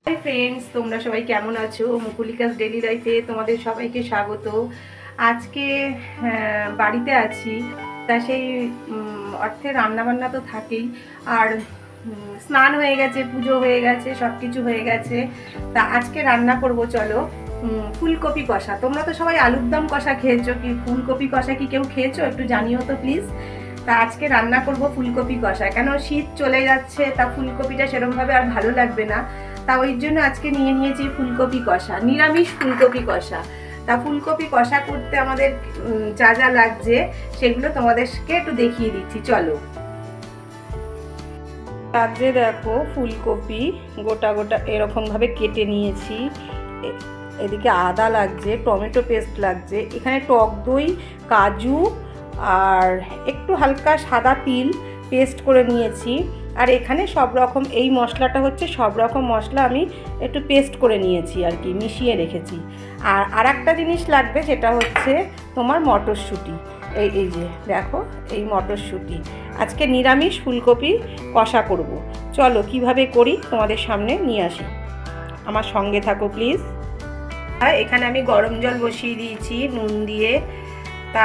Hi friends, তোমরা সবাই কেমন আছো? মুকুলিকাস ডেলি লাইফে তোমাদের সবাইকে স্বাগত। আজকে বাড়িতে আছি, তা সেই অর্থে রান্নাবান্না তো থাকেই। আর স্নান হয়ে গেছে, পুজো হয়ে গেছে, সব কিছু হয়ে গেছে। তা আজকে রান্না করব, চলো, ফুলকপি কষা। তোমরা তো সবাই আলুর দম কষা খেয়েছো, কি ফুলকপি কষা কি কেউ খেয়েছো? একটু জানিও তো প্লিজ। তা আজকে রান্না করব ফুলকপি কষা, কেন শীত চলে যাচ্ছে, তা ফুলকপিটা সেরকমভাবে আর ভালো লাগবে না। তা ওই জন্য আজকে নিয়ে নিয়েছি ফুলকপি কষা, নিরামিষ ফুলকপি কষা। তা ফুলকপি কষা করতে আমাদের যা যা লাগছে সেগুলো তোমাদেরকে একটু দেখিয়ে দিচ্ছি, চলো। লাগছে দেখো, ফুলকপি গোটা গোটা এরকমভাবে কেটে নিয়েছি। এদিকে আদা লাগছে, টমেটো পেস্ট লাগছে, এখানে টক দই, কাজু আর একটু হালকা সাদা তিল পেস্ট করে নিয়েছি। আর এখানে সব রকম, এই মশলাটা হচ্ছে সব রকম মশলা আমি একটু পেস্ট করে নিয়েছি আর কি, মিশিয়ে রেখেছি। আর একটা জিনিস লাগবে, সেটা হচ্ছে তোমার মটরশুঁটি। এই যে দেখো, এই মটরশুঁটি। আজকে নিরামিষ ফুলকপি কষা করব। চলো কিভাবে করি তোমাদের সামনে নিয়ে আসি, আমার সঙ্গে থাকো প্লিজ। এখানে আমি গরম জল বসিয়ে দিয়েছি নুন দিয়ে। তা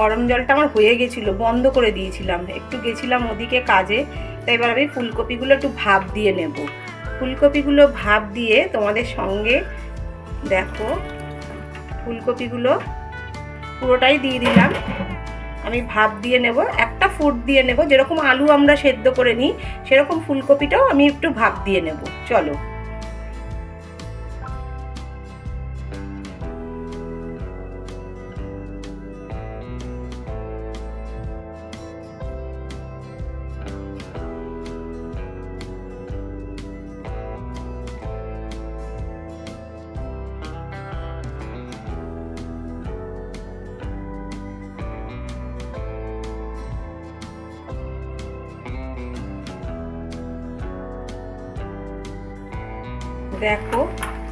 গরম জলটা আমার হয়ে গেছিলো, বন্ধ করে দিয়েছিলাম, একটু গেছিলাম ওদিকে কাজে। তাই এবার আমি ফুলকপিগুলো একটু ভাপ দিয়ে নেব। ফুলকপিগুলো ভাপ দিয়ে তোমাদের সঙ্গে দেখো, ফুলকপিগুলো পুরোটাই দিয়ে দিলাম। আমি ভাপ দিয়ে নেব, একটা ফুট দিয়ে নেব, যেরকম আলু আমরা সেদ্ধ করে নিই সেরকম ফুলকপিটাও আমি একটু ভাপ দিয়ে নেব। চলো। দেখো,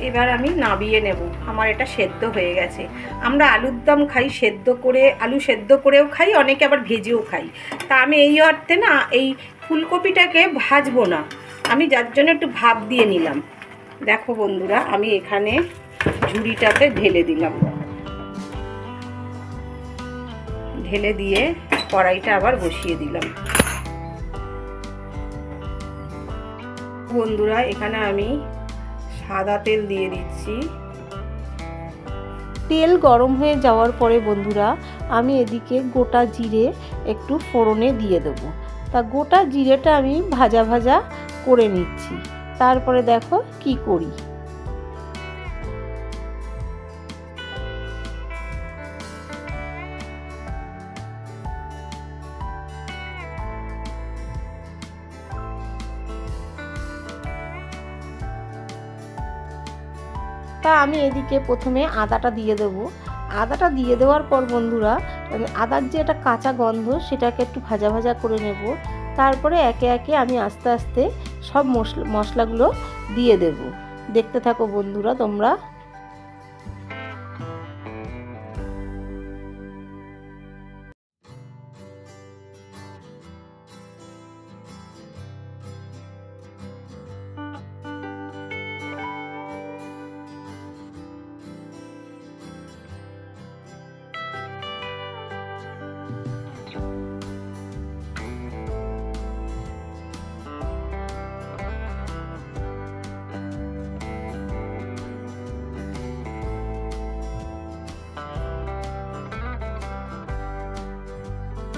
এবার আমি নাবিয়ে নেব, আমার এটা সেদ্ধ হয়ে গেছে। আমরা আলুর দম খাই সেদ্ধ করে, আলু সেদ্ধ করেও খাই, অনেকে আবার ভেজেও খাই। তা আমি এই অর্থে না, এই ফুলকপিটাকে ভাজবো না, আমি যার জন্য একটু ভাপ দিয়ে নিলাম। দেখো বন্ধুরা, আমি এখানে ঝুড়িটাতে ঢেলে দিলাম, ঢেলে দিয়ে কড়াইটা আবার বসিয়ে দিলাম। বন্ধুরা, এখানে আমি সাদা তেল দিয়ে দিচ্ছি। তেল গরম হয়ে যাওয়ার পরে বন্ধুরা, আমি এদিকে গোটা জিরে একটু ফোড়নে দিয়ে দেবো। তা গোটা জিরেটা আমি ভাজা ভাজা করে নিচ্ছি। তারপরে দেখো কি করি। তা আমি এদিকে প্রথমে আদাটা দিয়ে দেবো। আদাটা দিয়ে দেওয়ার পর বন্ধুরা, আদার যে একটা কাঁচা গন্ধ সেটাকে একটু ভাজা ভাজা করে নেব। তারপরে একে একে আমি আস্তে আস্তে সব মশলাগুলো দিয়ে দেব। দেখতে থাকো বন্ধুরা তোমরা।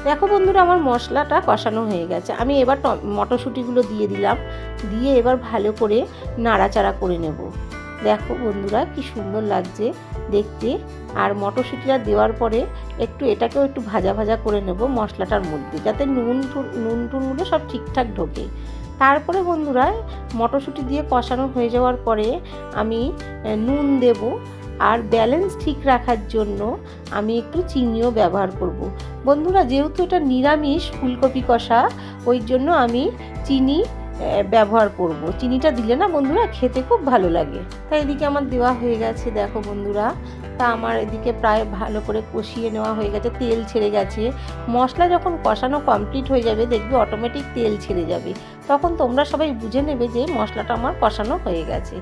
দেখো বন্ধুরা, আমার মশলাটা কষানো হয়ে গেছে। আমি এবার মটরশুঁটিগুলো দিয়ে দিলাম, দিয়ে এবার ভালো করে নাড়াচাড়া করে নেব। দেখো বন্ধুরা, কি সুন্দর লাগছে দেখতে। আর মটরশুঁটিটা দেওয়ার পরে একটু এটাকেও একটু ভাজা ভাজা করে নেব মশলাটার মধ্যে, যাতে নুন টুনগুলো সব ঠিকঠাক ঢোকে। তারপরে বন্ধুরা, মটরশুঁটি দিয়ে কষানো হয়ে যাওয়ার পরে আমি নুন দেব। আর ব্যালেন্স ঠিক রাখার জন্য আমি একটু চিনিও ব্যবহার করব। বন্ধুরা, যেহেতু এটা নিরামিষ ফুলকপি কষা, ওই জন্য আমি চিনি ব্যবহার করব। চিনিটা দিলে না বন্ধুরা খেতে খুব ভালো লাগে। তাই এদিকে আমার দেওয়া হয়ে গেছে দেখো বন্ধুরা। তা আমার এদিকে প্রায় ভালো করে কষিয়ে নেওয়া হয়ে গেছে, তেল ছেড়ে গেছে। মশলা যখন কষানো কমপ্লিট হয়ে যাবে দেখবি অটোমেটিক তেল ছেড়ে যাবে। তখন তোমরা সবাই বুঝে নেবে যে মশলাটা আমার কষানো হয়ে গেছে।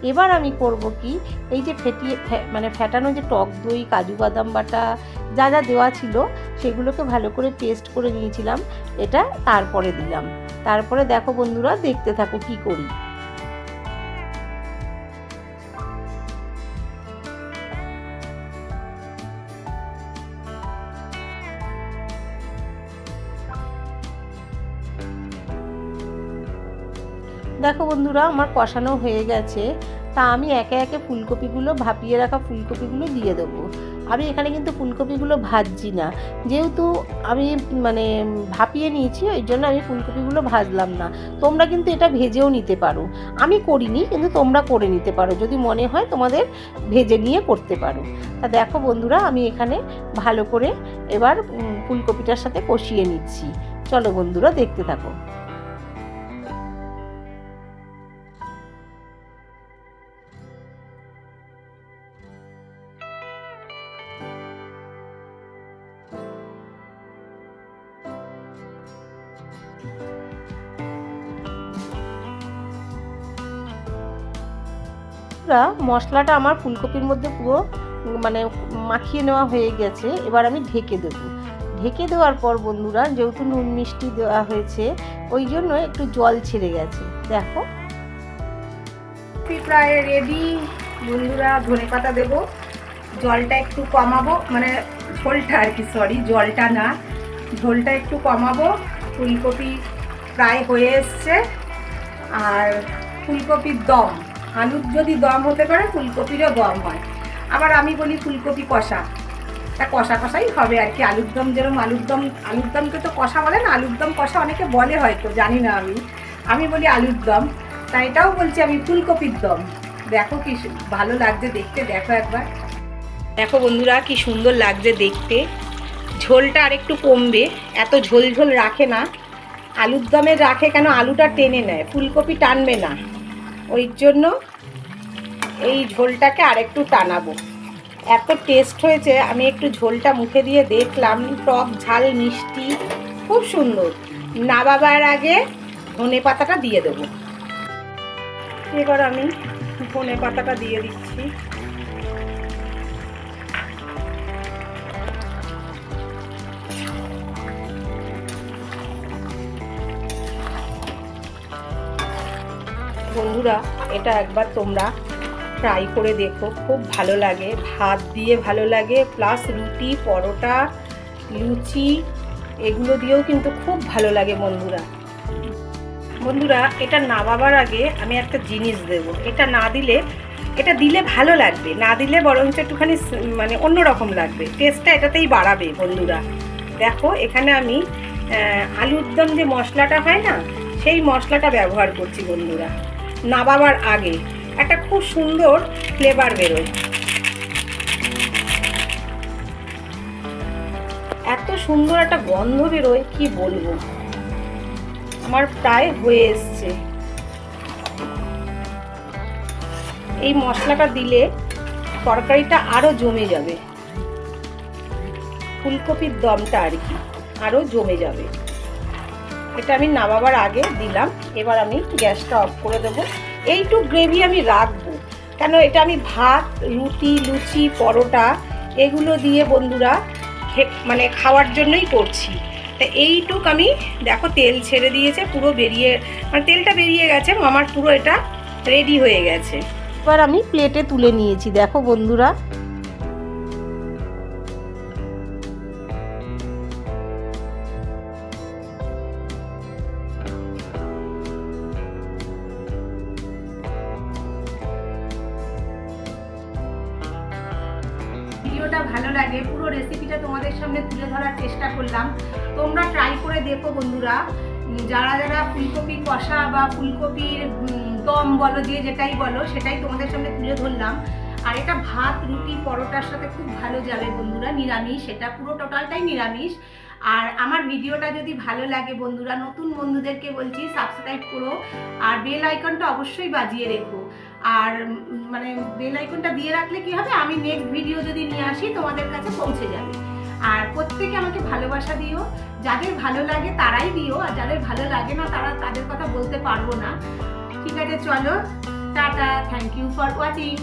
এবার আমি করব কি, এই যে ফ্যাটানো যে টক দই, কাজু বাদাম বাটা যা যা দেওয়া ছিল সেগুলোকে ভালো করে পেস্ট করে নিয়েছিলাম, এটা তারপরে দিলাম। তারপরে দেখো বন্ধুরা, দেখতে থাকো কি করি। দেখো বন্ধুরা, আমার কষানো হয়ে গেছে। তা আমি একে একে ফুলকপিগুলো, ভাপিয়ে রাখা ফুলকপিগুলো দিয়ে দেবো। আমি এখানে কিন্তু ফুলকপিগুলো ভাজছি না, যেহেতু আমি ভাপিয়ে নিয়েছি, ওই জন্য আমি ফুলকপিগুলো ভাজলাম না। তোমরা কিন্তু এটা ভেজেও নিতে পারো, আমি করিনি, কিন্তু তোমরা করে নিতে পারো যদি মনে হয় তোমাদের ভেজে নিয়ে করতে পারো। তা দেখো বন্ধুরা, আমি এখানে ভালো করে এবার ফুলকপিটার সাথে কষিয়ে নিচ্ছি। চলো বন্ধুরা, দেখতে থাকো। মশলাটা আমার ফুলকপির মধ্যে পুরো মাখিয়ে নেওয়া হয়ে গেছে। এবার আমি ঢেকে দেবো। ঢেকে দেওয়ার পর বন্ধুরা, যেহেতু নুন মিষ্টি দেওয়া হয়েছে ওই জন্য একটু জল ছেড়ে গেছে। দেখো প্রায় রেডি বন্ধুরা। ধনেপাতা দেবো, জলটা একটু কমাবো, ঝোলটা আর কি, সরি জলটা না, ঝোলটা একটু কমাবো। ফুলকপি প্রায় হয়ে এসছে। আর ফুলকপির দম, আলুর যদি দম হতে পারে ফুলকপিরও দম হয়। আবার আমি বলি ফুলকপি কষা, তা কষা কষাই হবে আর কি। আলুর দম যেরকম আলুর দমকে তো কষা বলে না, আলুর দম কষা অনেকে বলে, হয়তো জানি না, আমি বলি আলুর দম। তাই এটাও বলছি আমি ফুলকপির দম। দেখো কি ভালো লাগছে দেখতে, দেখো একবার। দেখো বন্ধুরা, কি সুন্দর লাগছে দেখতে। ঝোলটা আর একটু কমবে, এত ঝোল ঝোল রাখে না। আলুর দমের রাখে কেন, আলুটা টেনে নেয়, ফুলকপি টানবে না, ওই জন্য এই ঝোলটাকে আর একটু টানাবো। এত টেস্ট হয়েছে, আমি একটু ঝোলটা মুখে দিয়ে দেখলাম, টক ঝাল মিষ্টি, খুব সুন্দর। নামাবার আগে ধনে পাতাটা দিয়ে দেবো। এবার আমি ধনে পাতাটা দিয়ে দিচ্ছি। বন্ধুরা, এটা একবার তোমরা ট্রাই করে দেখো, খুব ভালো লাগে। ভাত দিয়ে ভালো লাগে, প্লাস রুটি, পরোটা, লুচি এগুলো দিয়েও কিন্তু খুব ভালো লাগে বন্ধুরা। বন্ধুরা, এটা নামাবার আগে আমি একটা জিনিস দেব। এটা না দিলে, এটা দিলে ভালো লাগবে, না দিলে বরঞ্চ একটুখানি অন্যরকম লাগবে, টেস্টটা এটাতেই বাড়াবে বন্ধুরা। দেখো এখানে আমি আলুর দম যে মশলাটা হয় না, সেই মশলাটা ব্যবহার করছি বন্ধুরা। নামাবার আগে একটা খুব সুন্দর ফ্লেভার বেরোয়, এত সুন্দর একটা গন্ধ বেরোয়, কি বলবো। আমার প্রায় হয়ে এসছে। এই মশলাটা দিলে তরকারিটা আরো জমে যাবে, ফুলকপির দমটা আর কি আরো জমে যাবে। এটা আমি নামাবার আগে দিলাম। এবার আমি গ্যাসটা অফ করে দেবো। এইটুক গ্রেভি আমি রাখবো, কেন এটা আমি ভাত, রুটি, লুচি, পরোটা এগুলো দিয়ে বন্ধুরা খাওয়ার জন্যই করছি। তা এইটুক আমি, দেখো তেল ছেড়ে দিয়েছে, পুরো বেরিয়ে তেলটা বেরিয়ে গেছে, আমার পুরো এটা রেডি হয়ে গেছে। এবার আমি প্লেটে তুলে নিয়েছি। দেখো বন্ধুরা, ভিডিওটা ভালো লাগে, পুরো রেসিপিটা তোমাদের সামনে তুলে ধরার চেষ্টা করলাম। তোমরা ট্রাই করে দেখো বন্ধুরা। যারা যারা ফুলকপি কষা বা ফুলকপির দম বলো, যে যেটাই বলো, সেটাই তোমাদের সামনে তুলে ধরলাম। আর এটা ভাত, রুটি, পরোটার সাথে খুব ভালো যাবে বন্ধুরা। নিরামিষ, এটা পুরো টোটালটাই নিরামিষ। আর আমার ভিডিওটা যদি ভালো লাগে বন্ধুরা, নতুন বন্ধুদেরকে বলছি সাবস্ক্রাইব করো, আর বেল আইকনটা অবশ্যই বাজিয়ে রেখো। আর বেল আইকনটা দিয়ে রাখলে কি হবে, আমি নেক্সট ভিডিও যদি নিয়ে আসি তোমাদের কাছে পৌঁছে যাবে। আর প্রত্যেকে আমাকে ভালোবাসা দিও, যাদের ভালো লাগে তারাই দিও, আর যাদের ভালো লাগে না তাদের কথা বলতে পারবো না। ঠিক আছে, চলো tata, thank you for watching.